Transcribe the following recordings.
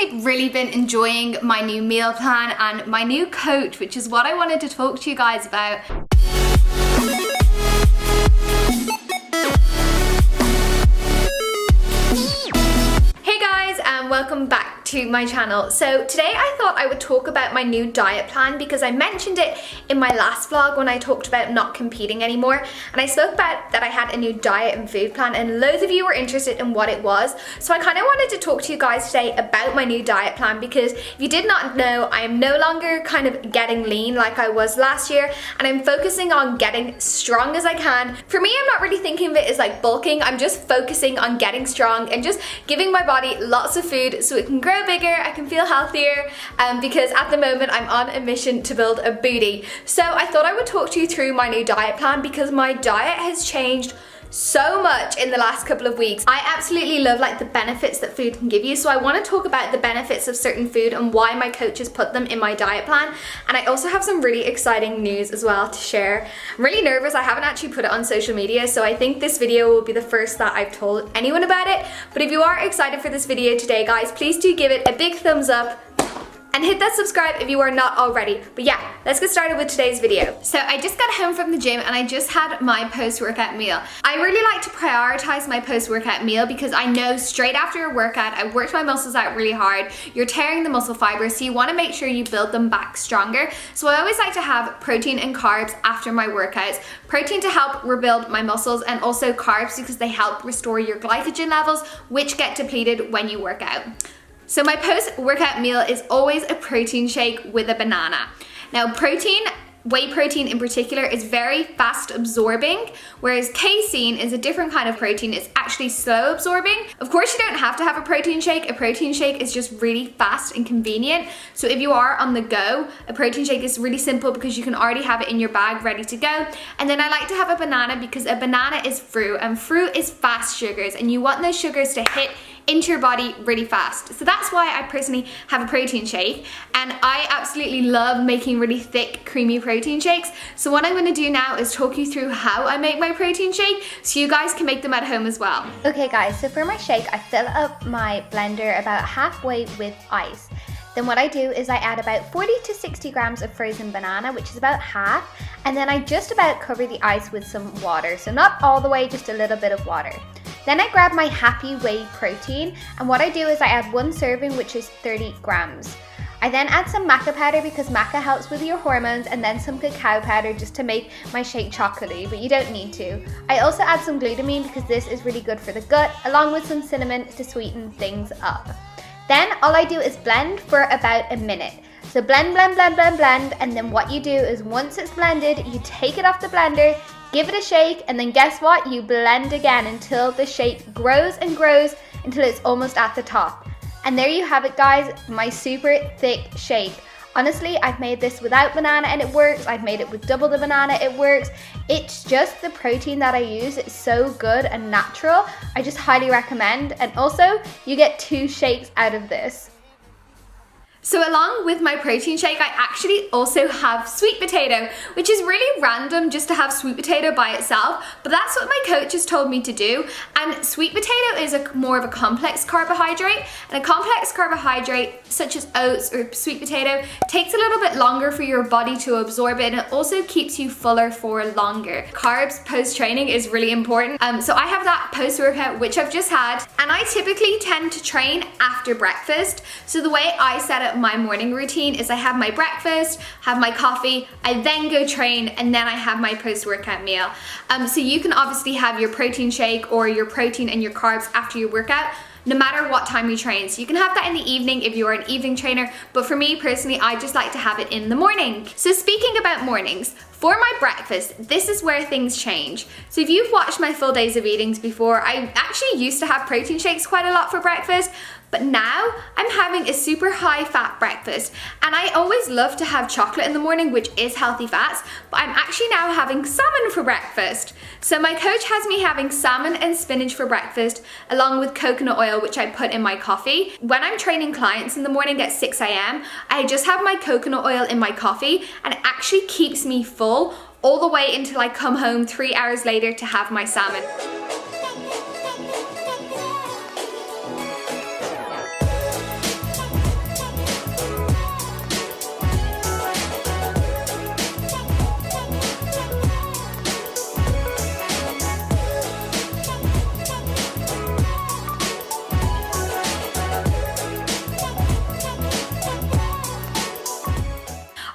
personally really been enjoying my new meal plan and my new coach, which is what I wanted to talk to you guys about. Hey guys, and welcome back to my channel. So today I thought I would talk about my new diet plan because I mentioned it in my last vlog when I talked about not competing anymore, and I spoke about that I had a new diet and food plan and loads of you were interested in what it was. So I kind of wanted to talk to you guys today about my new diet plan because if you did not know, I am no longer kind of getting lean like I was last year, and I'm focusing on getting strong as I can. For me, I'm not really thinking of it as like bulking. I'm just focusing on getting strong and just giving my body lots of food so it can grow bigger, I can feel healthier, because at the moment I'm on a mission to build a booty. So I thought I would talk to you through my new diet plan because my diet has changed so much in the last couple of weeks. I absolutely love like the benefits that food can give you, so I want to talk about the benefits of certain food and why my coach has put them in my diet plan. And I also have some really exciting news as well to share. I'm really nervous, I haven't actually put it on social media, so I think this video will be the first that I've told anyone about it. But if you are excited for this video today, guys, please do give it a big thumbs up and hit that subscribe if you are not already. But yeah, let's get started with today's video. So I just got home from the gym and I just had my post-workout meal. I really like to prioritize my post-workout meal because I know straight after a workout, I worked my muscles out really hard, you're tearing the muscle fibers, so you want to make sure you build them back stronger. So I always like to have protein and carbs after my workouts. Protein to help rebuild my muscles, and also carbs because they help restore your glycogen levels, which get depleted when you work out. So my post-workout meal is always a protein shake with a banana. Now whey protein in particular is very fast absorbing, whereas casein is a different kind of protein. It's actually slow absorbing. Of course, you don't have to have a protein shake. A protein shake is just really fast and convenient. So if you are on the go, a protein shake is really simple because you can already have it in your bag ready to go. And then I like to have a banana because a banana is fruit, and fruit is fast sugars, and you want those sugars to hit into your body really fast. So that's why I personally have a protein shake, and I absolutely love making really thick, creamy protein shakes. So what I'm gonna do now is talk you through how I make my protein shake so you guys can make them at home as well. Okay guys, so for my shake, I fill up my blender about halfway with ice. Then what I do is I add about 40 to 60 grams of frozen banana, which is about half, and then I just about cover the ice with some water. So not all the way, just a little bit of water. Then I grab my Happy Whey protein, and what I do is I add 1 serving, which is 30 grams. I then add some maca powder because maca helps with your hormones, and then some cacao powder just to make my shake chocolatey, but you don't need to. I also add some glutamine because this is really good for the gut, along with some cinnamon to sweeten things up. Then all I do is blend for about a minute. So blend, blend, blend, blend, blend, and then what you do is once it's blended, you take it off the blender, give it a shake, and then guess what? You blend again until the shake grows and grows until it's almost at the top. And there you have it, guys, my super thick shake. Honestly, I've made this without banana and it works. I've made it with double the banana, it works. It's just the protein that I use. It's so good and natural. I just highly recommend. And also, you get 2 shakes out of this. So along with my protein shake, I actually also have sweet potato, which is really random just to have sweet potato by itself, but that's what my coach has told me to do. And sweet potato is more of a complex carbohydrate, and a complex carbohydrate such as oats or sweet potato takes a little bit longer for your body to absorb it, and it also keeps you fuller for longer. Carbs post-training is really important. So I have that post-workout, which I've just had, and I typically tend to train after breakfast. So the way I set up my morning routine is I have my breakfast, have my coffee, I then go train, and then I have my post-workout meal. So you can obviously have your protein shake or your protein and your carbs after your workout, no matter what time you train. So you can have that in the evening if you're an evening trainer, but for me personally, I just like to have it in the morning. So speaking about mornings, for my breakfast, this is where things change. So if you've watched my full days of eatings before, I actually used to have protein shakes quite a lot for breakfast, but now I'm having a super high fat breakfast, and I always love to have chocolate in the morning, which is healthy fats, but I'm actually now having salmon for breakfast. So my coach has me having salmon and spinach for breakfast, along with coconut oil, which I put in my coffee. When I'm training clients in the morning at 6 a.m, I just have my coconut oil in my coffee, and it actually keeps me full all the way until I come home 3 hours later to have my salmon.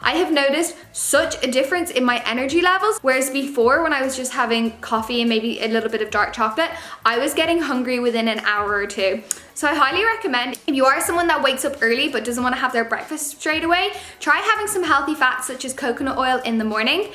I have noticed such a difference in my energy levels, whereas before when I was just having coffee and maybe a little bit of dark chocolate, I was getting hungry within an hour or two. So I highly recommend, if you are someone that wakes up early but doesn't want to have their breakfast straight away, try having some healthy fats such as coconut oil in the morning.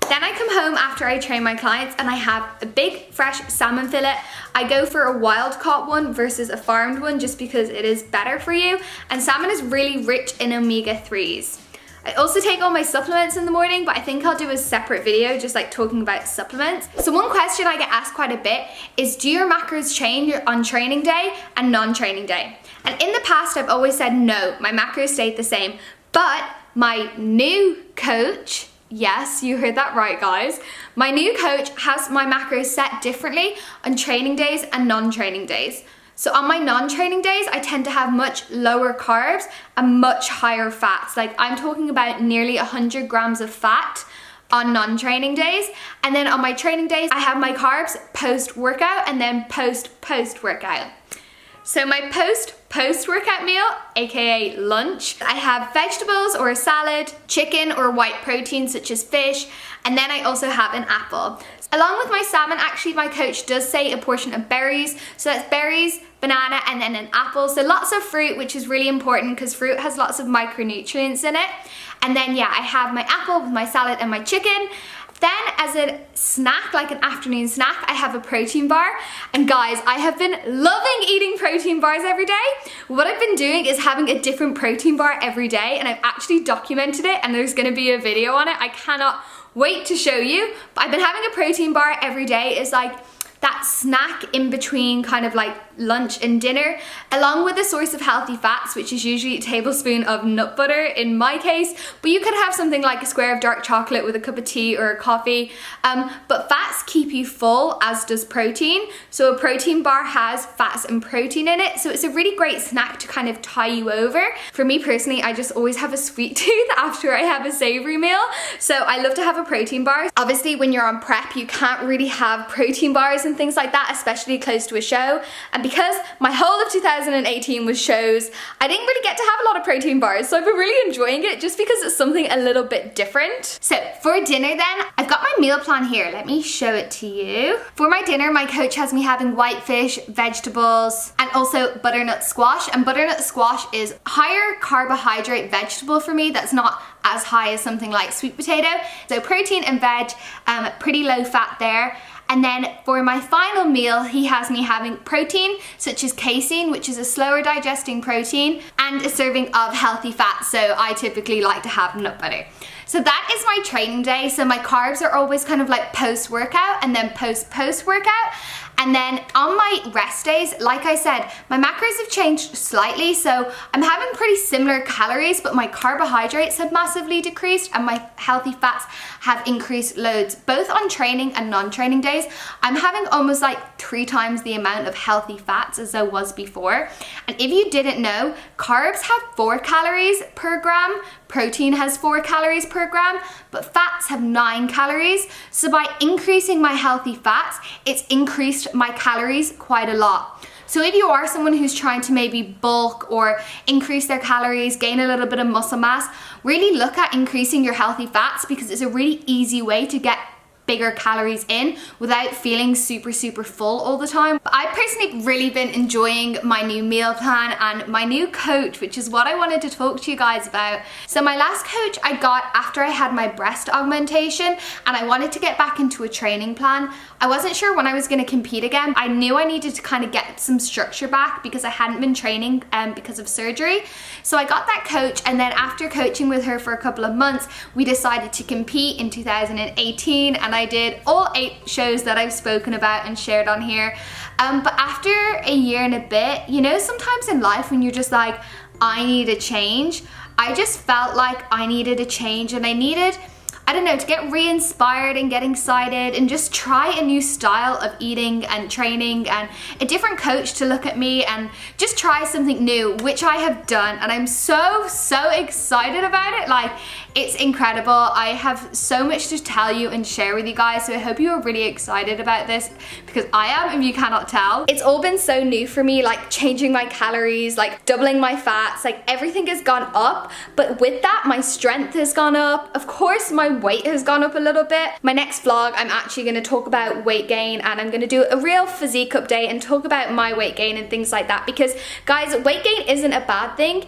Then I come home after I train my clients and I have a big fresh salmon fillet. I go for a wild caught one versus a farmed one just because it is better for you, and salmon is really rich in omega-3s. I also take all my supplements in the morning, but I think I'll do a separate video just like talking about supplements. So one question I get asked quite a bit is, do your macros change on training day and non-training day? And in the past, I've always said no, my macros stayed the same. But my new coach, yes, you heard that right, guys. My new coach has my macros set differently on training days and non-training days. So on my non-training days, I tend to have much lower carbs and much higher fats. Like I'm talking about nearly 100 grams of fat on non-training days. And then on my training days, I have my carbs post-workout and then post-workout. So my post-workout meal, aka lunch, I have vegetables or a salad, chicken or white protein such as fish, and then I also have an apple. Along with my salmon, actually my coach does say a portion of berries, so that's berries, banana, and then an apple. So lots of fruit, which is really important because fruit has lots of micronutrients in it. And then yeah, I have my apple with my salad and my chicken. Then as a snack, like an afternoon snack, I have a protein bar. And guys, I have been loving eating protein bars every day. What I've been doing is having a different protein bar every day, and I've actually documented it and there's gonna be a video on it. I cannot wait to show you. But I've been having a protein bar every day. It's like that snack in between kind of like lunch and dinner, along with a source of healthy fats, which is usually a tablespoon of nut butter in my case, but you could have something like a square of dark chocolate with a cup of tea or a coffee. But fats keep you full, as does protein. So a protein bar has fats and protein in it, so it's a really great snack to kind of tie you over. For me personally, I just always have a sweet tooth after I have a savory meal, so I love to have a protein bar. Obviously when you're on prep, you can't really have protein bars and things like that, especially close to a show. And because my whole of 2018 was shows, I didn't really get to have a lot of protein bars, so I've been really enjoying it just because it's something a little bit different. So for dinner then, I've got my meal plan here. Let me show it to you. For my dinner, my coach has me having white fish, vegetables, and also butternut squash. And butternut squash is higher carbohydrate vegetable for me that's not as high as something like sweet potato. So protein and veg, pretty low fat there. And then for my final meal, he has me having protein, such as casein, which is a slower digesting protein, and a serving of healthy fats. So I typically like to have nut butter. So that is my training day. So my carbs are always kind of like post-workout and then post-workout. And then on my rest days, like I said, my macros have changed slightly. So I'm having pretty similar calories, but my carbohydrates have massively decreased and my healthy fats have increased loads. Both on training and non-training days, I'm having almost like 3 times the amount of healthy fats as I was before. And if you didn't know, carbs have 4 calories per gram, protein has 4 calories per gram, but fats have 9 calories. So by increasing my healthy fats, it's increased my calories quite a lot. So if you are someone who's trying to maybe bulk or increase their calories, gain a little bit of muscle mass, really look at increasing your healthy fats because it's a really easy way to get bigger calories in without feeling super full all the time. But I personally really been enjoying my new meal plan and my new coach, which is what I wanted to talk to you guys about. So my last coach I got after I had my breast augmentation and I wanted to get back into a training plan. I wasn't sure when I was going to compete again. I knew I needed to kind of get some structure back because I hadn't been training because of surgery. So I got that coach, and then after coaching with her for a couple of months, we decided to compete in 2018, and I did all 8 shows that I've spoken about and shared on here. But after a year and a bit, you know, sometimes in life when you're just like, I need a change, I just felt like I needed a change, and I needed I don't know, to get re-inspired and get excited and just try a new style of eating and training and a different coach to look at me and just try something new, which I have done, and I'm so excited about it. Like, it's incredible. I have so much to tell you and share with you guys, so I hope you are really excited about this, because I am, if you cannot tell. It's all been so new for me, like changing my calories, like doubling my fats, like everything has gone up, but with that, my strength has gone up. Of course, my weight has gone up a little bit. My next vlog, I'm actually gonna talk about weight gain, and I'm gonna do a real physique update and talk about my weight gain and things like that, because guys, weight gain isn't a bad thing.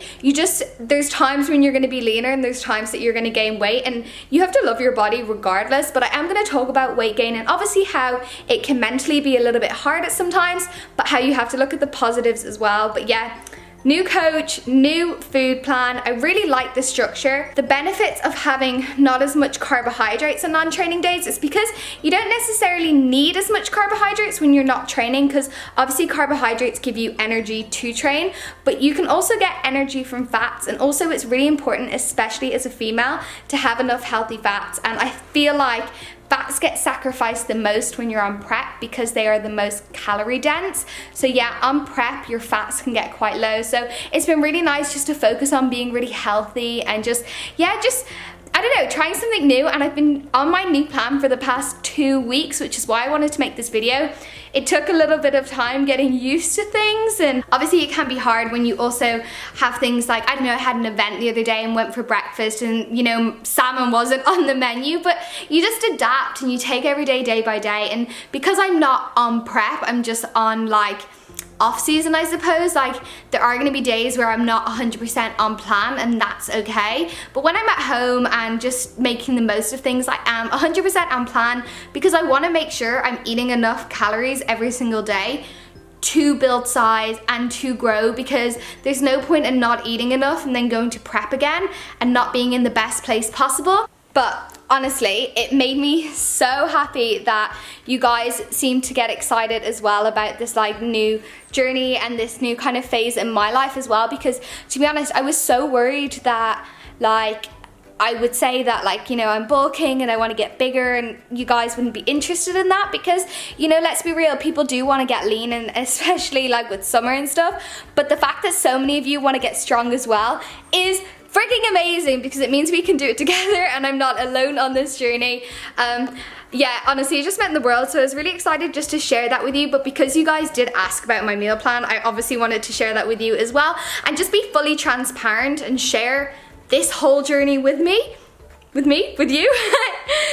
There's times when you're gonna be leaner and there's times that you're gonna gain weight, and you have to love your body regardless. But I am gonna talk about weight gain and obviously how it can mentally be a little bit hard at sometimes, but how you have to look at the positives as well. But yeah, new coach, new food plan. I really like the structure. The benefits of having not as much carbohydrates on non-training days is because you don't necessarily need as much carbohydrates when you're not training, because obviously carbohydrates give you energy to train, but you can also get energy from fats. And also it's really important, especially as a female, to have enough healthy fats. And I feel like fats get sacrificed the most when you're on prep because they are the most calorie dense. So yeah, on prep, your fats can get quite low. So it's been really nice just to focus on being really healthy and just I don't know, trying something new. And I've been on my new plan for the past 2 weeks, which is why I wanted to make this video. It took a little bit of time getting used to things, and obviously it can be hard when you also have things like, I don't know, I had an event the other day and went for breakfast and, you know, salmon wasn't on the menu, but you just adapt and you take every day by day. And because I'm not on prep, I'm just on like off season, I suppose. Like, there are gonna be days where I'm not 100% on plan, and that's okay. But when I'm at home and just making the most of things, I am 100% on plan, because I wanna make sure I'm eating enough calories every single day to build size and to grow, because there's no point in not eating enough and then going to prep again and not being in the best place possible. But honestly, it made me so happy that you guys seem to get excited as well about this like new journey and this new kind of phase in my life as well, because to be honest, I was so worried that like I would say that, like, you know, I'm bulking and I want to get bigger, and you guys wouldn't be interested in that, because, you know, let's be real, people do want to get lean, and especially like with summer and stuff. But the fact that so many of you want to get strong as well is freaking amazing, because it means we can do it together and I'm not alone on this journey. Yeah, honestly, it just meant the world. So I was really excited just to share that with you. But because you guys did ask about my meal plan, I obviously wanted to share that with you as well, and just be fully transparent and share this whole journey with you.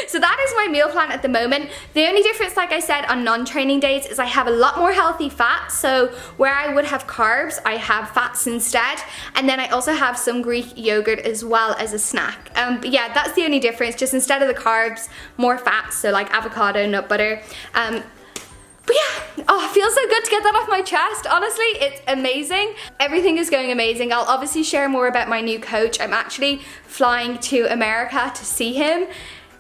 So that is my meal plan at the moment. The only difference, like I said, on non-training days is I have a lot more healthy fats. So where I would have carbs, I have fats instead. And then I also have some Greek yogurt as well as a snack. But yeah, that's the only difference. Just instead of the carbs, more fats. So like avocado, nut butter. But yeah, oh, it feels so good to get that off my chest. Honestly, it's amazing. Everything is going amazing. I'll obviously share more about my new coach. I'm actually flying to America to see him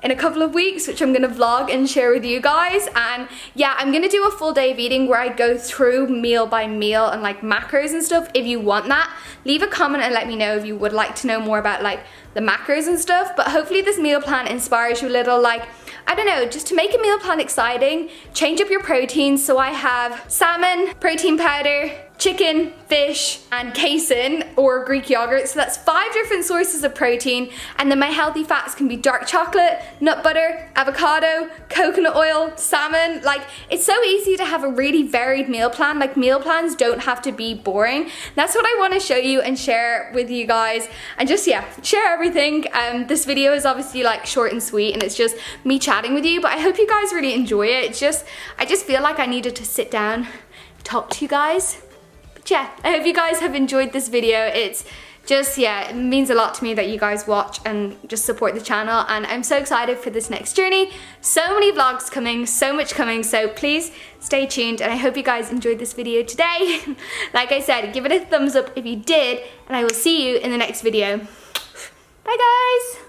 in a couple of weeks, which I'm gonna vlog and share with you guys. And yeah, I'm gonna do a full day of eating where I go through meal by meal and like macros and stuff. If you want that, leave a comment and let me know if you would like to know more about like the macros and stuff. But hopefully this meal plan inspires you a little, like, I don't know, just to make a meal plan exciting, change up your proteins. So I have salmon, protein powder, chicken, fish, and casein or Greek yogurt. So that's 5 different sources of protein. And then my healthy fats can be dark chocolate, nut butter, avocado, coconut oil, salmon. Like, it's so easy to have a really varied meal plan. Like, meal plans don't have to be boring. That's what I want to show you and share with you guys, and just, yeah, share everything. This video is obviously like short and sweet, and it's just me chatting with you, but I hope you guys really enjoy it. I just feel like I needed to sit down, talk to you guys. Yeah, I hope you guys have enjoyed this video. It's just, yeah, it means a lot to me that you guys watch and just support the channel, and I'm so excited for this next journey. So many vlogs coming, so much coming, so please stay tuned, and I hope you guys enjoyed this video today. Like I said, give it a thumbs up if you did, and I will see you in the next video. Bye guys!